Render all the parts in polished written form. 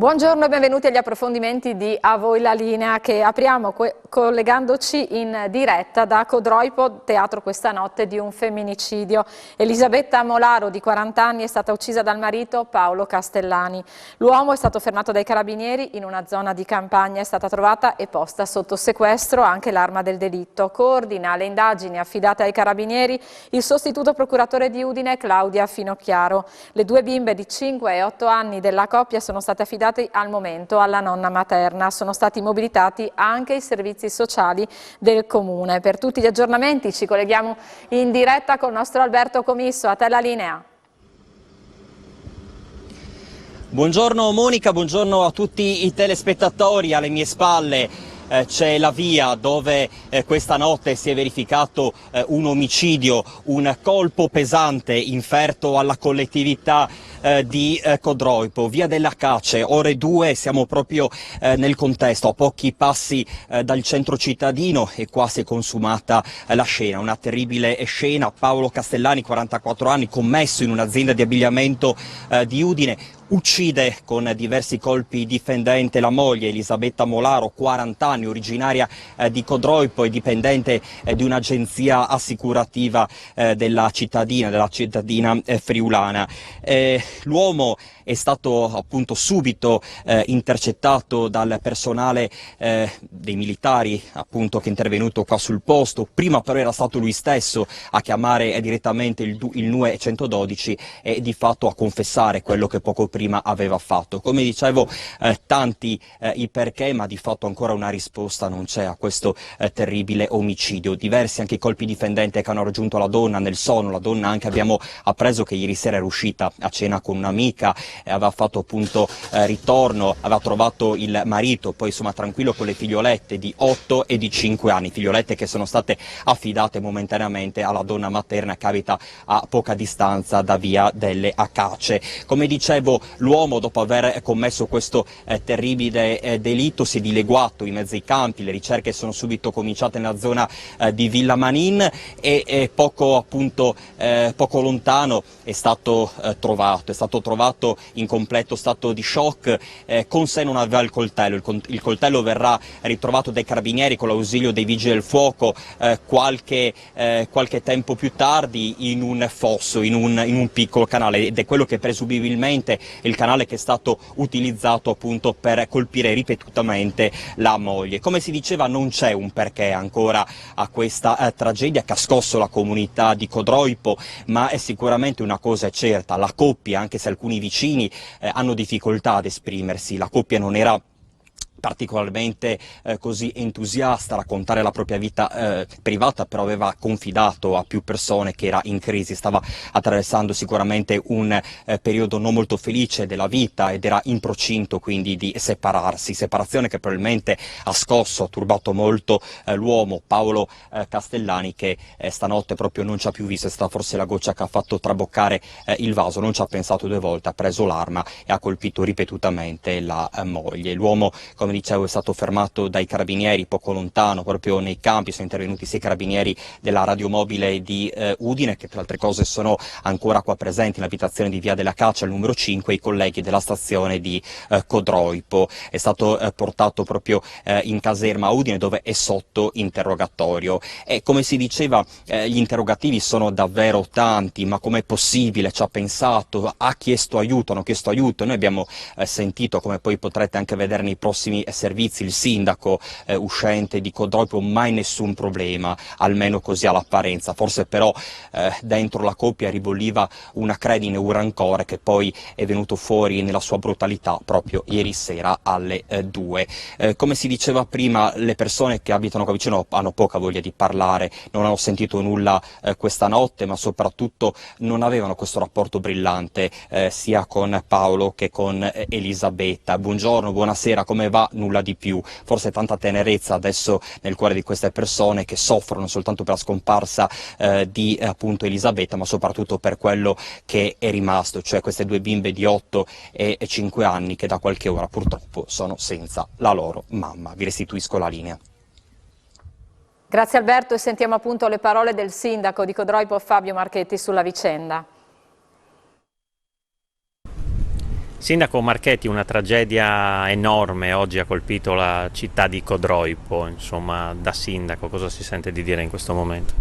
Buongiorno e benvenuti agli approfondimenti di A Voi la Linea, che apriamo collegandoci in diretta da Codroipo, teatro questa notte di un femminicidio. Elisabetta Molaro, di 40 anni, è stata uccisa dal marito Paolo Castellani. L'uomo è stato fermato dai carabinieri in una zona di campagna, è stata trovata e posta sotto sequestro anche l'arma del delitto. Coordina le indagini affidate ai carabinieri il sostituto procuratore di Udine Claudia Finocchiaro. Le due bimbe di 5 e 8 anni della coppia sono state affidate al momento alla nonna materna. Sono stati mobilitati anche i servizi sociali del comune. Per tutti gli aggiornamenti ci colleghiamo in diretta con il nostro Alberto Comisso. A te la linea. Buongiorno Monica, buongiorno a tutti i telespettatori. Alle mie spalle c'è la via dove questa notte si è verificato un omicidio, un colpo pesante inferto alla collettività di Codroipo, via della Cace, ore 2, siamo proprio nel contesto, a pochi passi dal centro cittadino, e qua si è consumata la scena, una terribile scena. Paolo Castellani, 44 anni, commesso in un'azienda di abbigliamento di Udine, uccide con diversi colpi difendente la moglie Elisabetta Molaro, 40 anni, originaria di Codroipo e dipendente di un'agenzia assicurativa della cittadina friulana. L'uomo è stato appunto subito intercettato dal personale dei militari appunto che è intervenuto qua sul posto. Prima però era stato lui stesso a chiamare direttamente il 912 e di fatto a confessare quello che poco prima aveva fatto. Come dicevo, tanti i perché, ma di fatto ancora una risposta non c'è a questo terribile omicidio. Diversi anche i colpi di fendente che hanno raggiunto la donna nel sonno. La donna anche abbiamo appreso che ieri sera era uscita a cena con un'amica, aveva fatto appunto ritorno, aveva trovato il marito poi insomma tranquillo con le figliolette di 8 e di 5 anni, figliolette che sono state affidate momentaneamente alla donna materna che abita a poca distanza da via delle Acace. Come dicevo, l'uomo, dopo aver commesso questo terribile delitto, si è dileguato in mezzo ai campi. Le ricerche sono subito cominciate nella zona di Villa Manin e poco lontano è stato trovato in completo stato di shock. Con sé non aveva il coltello. Il coltello verrà ritrovato dai carabinieri con l'ausilio dei vigili del fuoco qualche tempo più tardi in un fosso, in un piccolo canale, ed è quello che presumibilmente è il canale che è stato utilizzato appunto per colpire ripetutamente la moglie. Come si diceva, non c'è un perché ancora a questa tragedia che ha scosso la comunità di Codroipo, ma è sicuramente una cosa è certa: la coppia, anche se alcuni vicini hanno difficoltà ad esprimersi, la coppia non era particolarmente così entusiasta a raccontare la propria vita privata, però aveva confidato a più persone che era in crisi, stava attraversando sicuramente un periodo non molto felice della vita ed era in procinto quindi di separarsi, separazione che probabilmente ha scosso, ha turbato molto l'uomo Paolo Castellani, che stanotte proprio non ci ha più visto. È stata forse la goccia che ha fatto traboccare il vaso, non ci ha pensato due volte, ha preso l'arma e ha colpito ripetutamente la moglie. L'uomo, come dicevo, è stato fermato dai carabinieri poco lontano, proprio nei campi. Sono intervenuti sia i carabinieri della radiomobile di Udine, che per altre cose sono ancora qua presenti nell'abitazione di via della Caccia, al numero 5, i colleghi della stazione di Codroipo. È stato portato proprio in caserma a Udine, dove è sotto interrogatorio. E come si diceva, gli interrogativi sono davvero tanti. Ma com'è possibile? Ci ha pensato, ha chiesto aiuto, hanno chiesto aiuto. Noi abbiamo sentito, come poi potrete anche vedere nei prossimi servizi, il sindaco uscente di Codroipo: mai nessun problema, almeno così all'apparenza. Forse però dentro la coppia ribolliva una credine, un rancore che poi è venuto fuori nella sua brutalità proprio ieri sera alle 2. Come si diceva prima, le persone che abitano qua vicino hanno poca voglia di parlare, non hanno sentito nulla questa notte, ma soprattutto non avevano questo rapporto brillante sia con Paolo che con Elisabetta. Buongiorno, buonasera, come va? Nulla di più. Forse tanta tenerezza adesso nel cuore di queste persone che soffrono non soltanto per la scomparsa di appunto Elisabetta, ma soprattutto per quello che è rimasto, cioè queste due bimbe di 8 e 5 anni che da qualche ora purtroppo sono senza la loro mamma. Vi restituisco la linea. Grazie Alberto, e sentiamo appunto le parole del sindaco di Codroipo Fabio Marchetti sulla vicenda. Sindaco Marchetti, una tragedia enorme oggi ha colpito la città di Codroipo, insomma, da sindaco cosa si sente di dire in questo momento?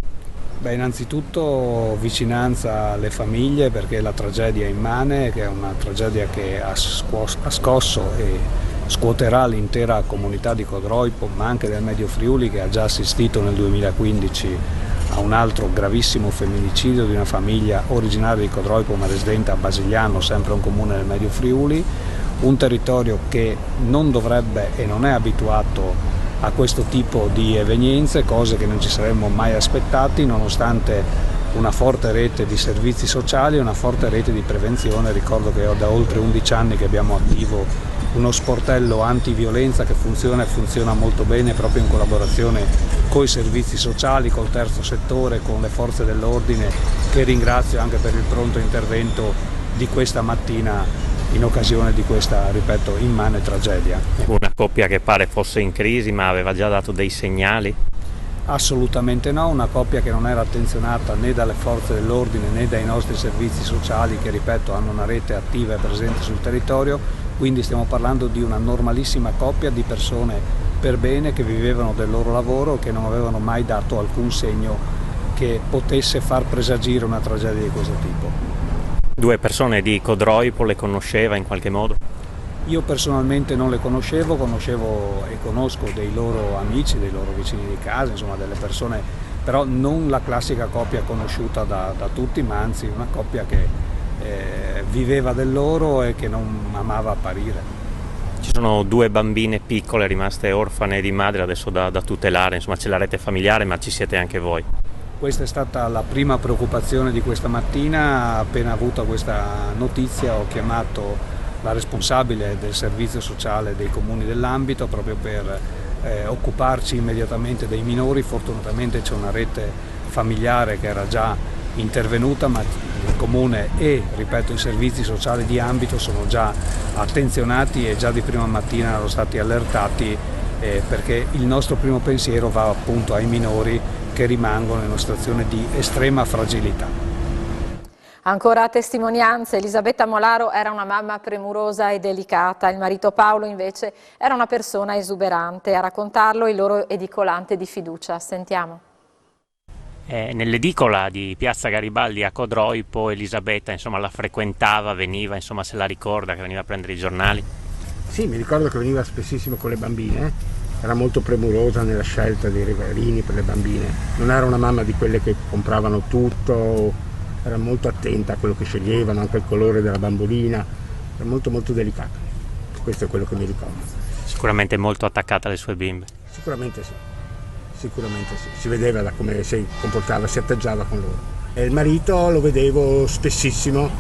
Beh, innanzitutto vicinanza alle famiglie, perché la tragedia è immane, che è una tragedia che ha scosso e scuoterà l'intera comunità di Codroipo, ma anche del Medio Friuli, che ha già assistito nel 2015 a un altro gravissimo femminicidio di una famiglia originaria di Codroipo ma residente a Basigliano, sempre un comune del Medio Friuli, un territorio che non dovrebbe e non è abituato a questo tipo di evenienze, cose che non ci saremmo mai aspettati, nonostante una forte rete di servizi sociali e una forte rete di prevenzione. Ricordo che da oltre 11 anni che abbiamo attivo uno sportello antiviolenza che funziona e funziona molto bene proprio in collaborazione con i servizi sociali, col terzo settore, con le forze dell'ordine, che ringrazio anche per il pronto intervento di questa mattina in occasione di questa, ripeto, immane tragedia. Una coppia che pare fosse in crisi ma aveva già dato dei segnali? Assolutamente no, una coppia che non era attenzionata né dalle forze dell'ordine né dai nostri servizi sociali che, ripeto, hanno una rete attiva e presente sul territorio, quindi stiamo parlando di una normalissima coppia di persone per bene che vivevano del loro lavoro e che non avevano mai dato alcun segno che potesse far presagire una tragedia di questo tipo. Due persone di Codroipo, le conosceva in qualche modo? Io personalmente non le conoscevo e conosco dei loro amici, dei loro vicini di casa, insomma delle persone, però non la classica coppia conosciuta da tutti, ma anzi una coppia che viveva del loro e che non amava apparire. Ci sono due bambine piccole rimaste orfane di madre adesso da tutelare, insomma c'è la rete familiare ma ci siete anche voi. Questa è stata la prima preoccupazione di questa mattina. Appena avuta questa notizia ho chiamato la responsabile del servizio sociale dei comuni dell'ambito proprio per occuparci immediatamente dei minori. Fortunatamente c'è una rete familiare che era già intervenuta, ma il comune e, ripeto, i servizi sociali di ambito sono già attenzionati e già di prima mattina erano stati allertati perché il nostro primo pensiero va appunto ai minori che rimangono in una situazione di estrema fragilità. Ancora testimonianze. Elisabetta Molaro era una mamma premurosa e delicata, il marito Paolo invece era una persona esuberante. A raccontarlo il loro edicolante di fiducia. Sentiamo. Nell'edicola di Piazza Garibaldi a Codroipo Elisabetta insomma la frequentava, veniva, insomma se la ricorda che veniva a prendere i giornali? Sì, mi ricordo che veniva spessissimo con le bambine, era molto premurosa nella scelta dei regalini per le bambine, non era una mamma di quelle che compravano tutto, era molto attenta a quello che sceglievano, anche al colore della bambolina, era molto molto delicata, questo è quello che mi ricordo. Sicuramente molto attaccata alle sue bimbe? Sicuramente sì. Sicuramente sì, si vedeva da come si comportava, si atteggiava con loro. E il marito lo vedevo spessissimo,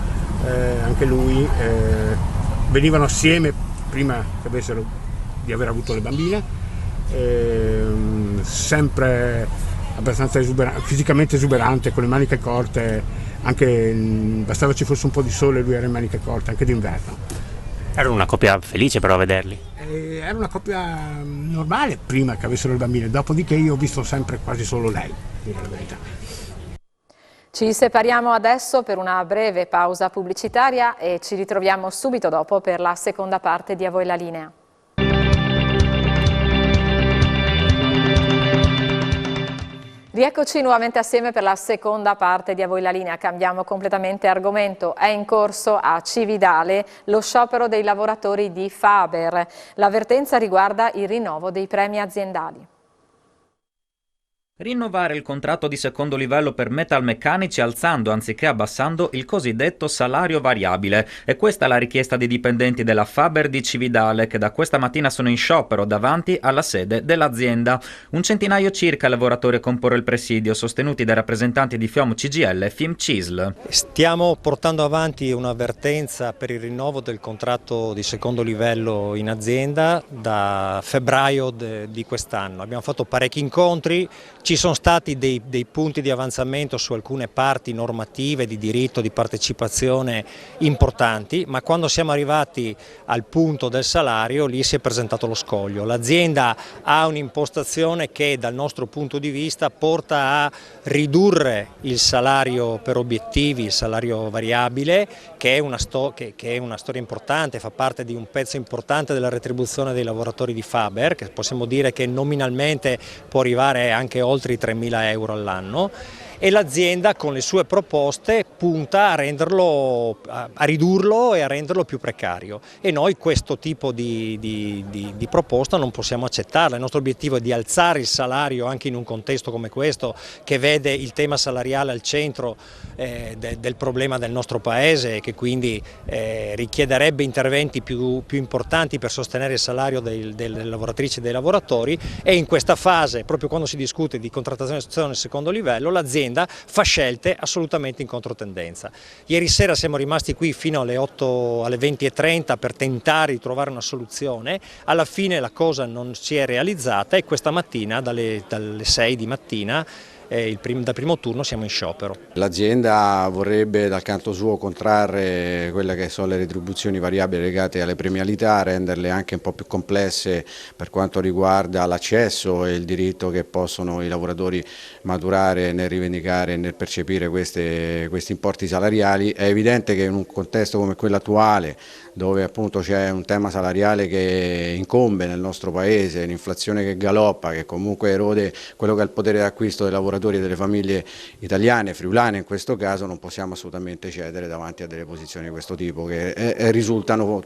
anche lui, venivano assieme prima che di aver avuto le bambine, sempre abbastanza fisicamente esuberante, con le maniche corte, anche bastava ci fosse un po' di sole e lui era in maniche corte, anche d'inverno. Era una coppia felice però a vederli? Era una coppia normale prima che avessero le bambine, dopodiché io ho visto sempre quasi solo lei, dire la verità. Ci separiamo adesso per una breve pausa pubblicitaria e ci ritroviamo subito dopo per la seconda parte di A voi la linea. Rieccoci nuovamente assieme per la seconda parte di A voi la linea. Cambiamo completamente argomento. È in corso a Cividale lo sciopero dei lavoratori di Faber. L'avvertenza riguarda il rinnovo dei premi aziendali. Rinnovare il contratto di secondo livello per metalmeccanici alzando anziché abbassando il cosiddetto salario variabile. E questa è la richiesta dei dipendenti della Faber di Cividale che da questa mattina sono in sciopero davanti alla sede dell'azienda. Un centinaio circa lavoratori a comporre il presidio, sostenuti dai rappresentanti di FIOM CGIL e FIM CISL. Stiamo portando avanti un'avvertenza per il rinnovo del contratto di secondo livello in azienda da febbraio di quest'anno. Abbiamo fatto parecchi incontri, Ci sono stati dei punti di avanzamento su alcune parti normative di diritto, di partecipazione importanti, ma quando siamo arrivati al punto del salario lì si è presentato lo scoglio. L'azienda ha un'impostazione che dal nostro punto di vista porta a ridurre il salario per obiettivi, il salario variabile, che è una storia importante, fa parte di un pezzo importante della retribuzione dei lavoratori di Faber, che possiamo dire che nominalmente può arrivare anche oltre i 3.000 euro all'anno, e l'azienda con le sue proposte punta a ridurlo e a renderlo più precario, e noi questo tipo di proposta non possiamo accettarla. Il nostro obiettivo è di alzare il salario anche in un contesto come questo, che vede il tema salariale al centro del problema del nostro paese, e che quindi richiederebbe interventi più importanti per sostenere il salario delle lavoratrici e dei lavoratori, e in questa fase, proprio quando si discute di contrattazione al secondo livello, l'azienda fa scelte assolutamente in controtendenza. Ieri sera siamo rimasti qui fino alle 20:30 per tentare di trovare una soluzione, alla fine la cosa non si è realizzata e questa mattina dalle 6 di mattina dal primo turno siamo in sciopero. L'azienda vorrebbe dal canto suo contrarre quelle che sono le retribuzioni variabili legate alle premialità, renderle anche un po' più complesse per quanto riguarda l'accesso e il diritto che possono i lavoratori maturare nel rivendicare e nel percepire questi importi salariali. È evidente che in un contesto come quello attuale, dove appunto c'è un tema salariale che incombe nel nostro paese, l'inflazione che galoppa, che comunque erode quello che è il potere d'acquisto dei lavoratori e delle famiglie italiane, friulane in questo caso, non possiamo assolutamente cedere davanti a delle posizioni di questo tipo che risultano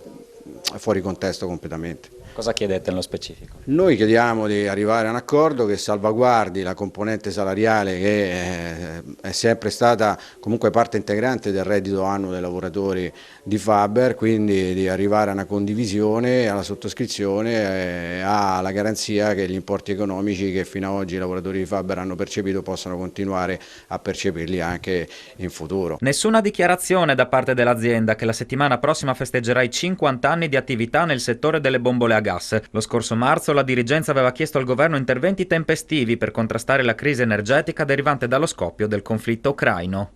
fuori contesto completamente. Cosa chiedete nello specifico? Noi chiediamo di arrivare a un accordo che salvaguardi la componente salariale, che è sempre stata comunque parte integrante del reddito annuo dei lavoratori di Faber, quindi di arrivare a una condivisione, alla sottoscrizione e alla garanzia che gli importi economici che fino ad oggi i lavoratori di Faber hanno percepito possano continuare a percepirli anche in futuro. Nessuna dichiarazione da parte dell'azienda, che la settimana prossima festeggerà i 50 anni di attività nel settore delle bombole a gas. Lo scorso marzo la dirigenza aveva chiesto al governo interventi tempestivi per contrastare la crisi energetica derivante dallo scoppio del conflitto ucraino.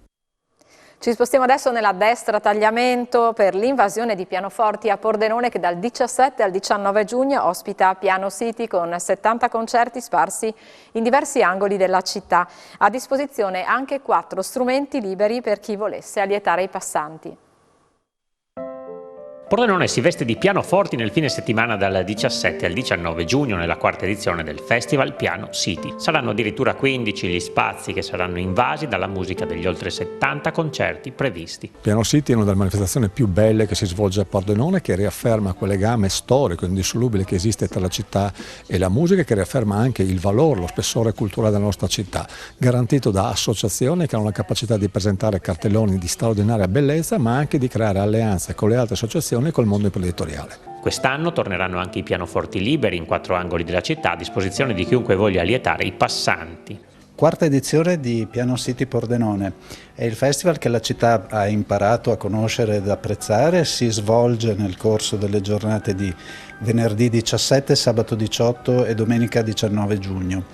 Ci spostiamo adesso nella destra, tagliamento per l'invasione di pianoforti a Pordenone, che dal 17 al 19 giugno ospita Piano City con 70 concerti sparsi in diversi angoli della città. A disposizione anche 4 strumenti liberi per chi volesse allietare i passanti. Pordenone si veste di pianoforti nel fine settimana dal 17 al 19 giugno nella quarta edizione del Festival Piano City. Saranno addirittura 15 gli spazi che saranno invasi dalla musica degli oltre 70 concerti previsti. Piano City è una delle manifestazioni più belle che si svolge a Pordenone, che riafferma quel legame storico indissolubile che esiste tra la città e la musica, che riafferma anche il valore, lo spessore culturale della nostra città, garantito da associazioni che hanno la capacità di presentare cartelloni di straordinaria bellezza, ma anche di creare alleanze con le altre associazioni e col mondo imprenditoriale. Quest'anno torneranno anche i pianoforti liberi in 4 angoli della città a disposizione di chiunque voglia allietare i passanti. Quarta edizione di Piano City Pordenone. È il festival che la città ha imparato a conoscere ed apprezzare, si svolge nel corso delle giornate di venerdì 17, sabato 18 e domenica 19 giugno.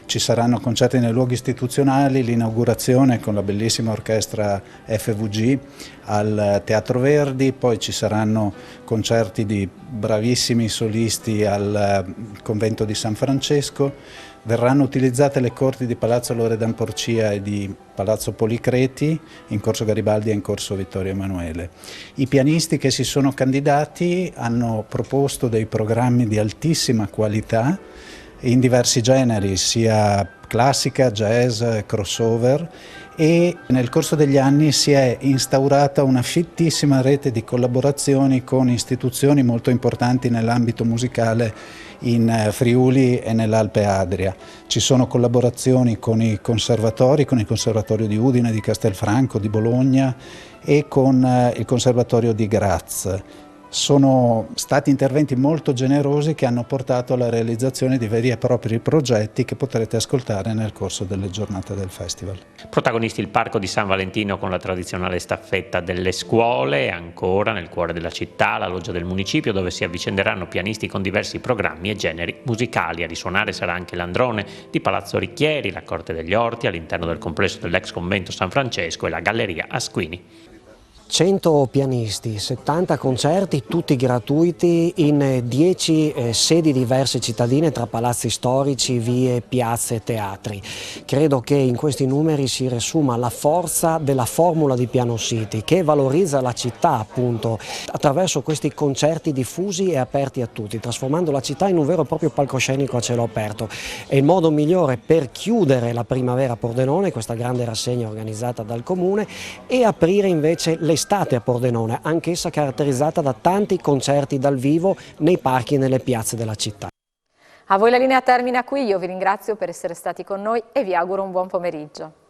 Ci saranno concerti nei luoghi istituzionali, l'inaugurazione con la bellissima orchestra FVG al Teatro Verdi, poi ci saranno concerti di bravissimi solisti al Convento di San Francesco, verranno utilizzate le corti di Palazzo Loredan Porcia e di Palazzo Policreti in Corso Garibaldi e in Corso Vittorio Emanuele. I pianisti che si sono candidati hanno proposto dei programmi di altissima qualità in diversi generi, sia classica, jazz, crossover, e nel corso degli anni si è instaurata una fittissima rete di collaborazioni con istituzioni molto importanti nell'ambito musicale in Friuli e nell'Alpe Adria. Ci sono collaborazioni con i conservatori, con il Conservatorio di Udine, di Castelfranco, di Bologna e con il Conservatorio di Graz. sono stati interventi molto generosi che hanno portato alla realizzazione di veri e propri progetti che potrete ascoltare nel corso delle giornate del festival. Protagonisti il Parco di San Valentino con la tradizionale staffetta delle scuole e ancora nel cuore della città la loggia del municipio dove si avvicenderanno pianisti con diversi programmi e generi musicali. A risuonare sarà anche l'Androne di Palazzo Ricchieri, la Corte degli Orti all'interno del complesso dell'ex convento San Francesco e la Galleria Asquini. 100 pianisti, 70 concerti, tutti gratuiti in 10 sedi diverse cittadine tra palazzi storici, vie, piazze e teatri. Credo che in questi numeri si riassuma la forza della formula di Piano City che valorizza la città appunto attraverso questi concerti diffusi e aperti a tutti, trasformando la città in un vero e proprio palcoscenico a cielo aperto. È il modo migliore per chiudere la primavera a Pordenone, questa grande rassegna organizzata dal Comune, e aprire invece l'estate a Pordenone, anch'essa caratterizzata da tanti concerti dal vivo nei parchi e nelle piazze della città. A voi la linea termina qui, io vi ringrazio per essere stati con noi e vi auguro un buon pomeriggio.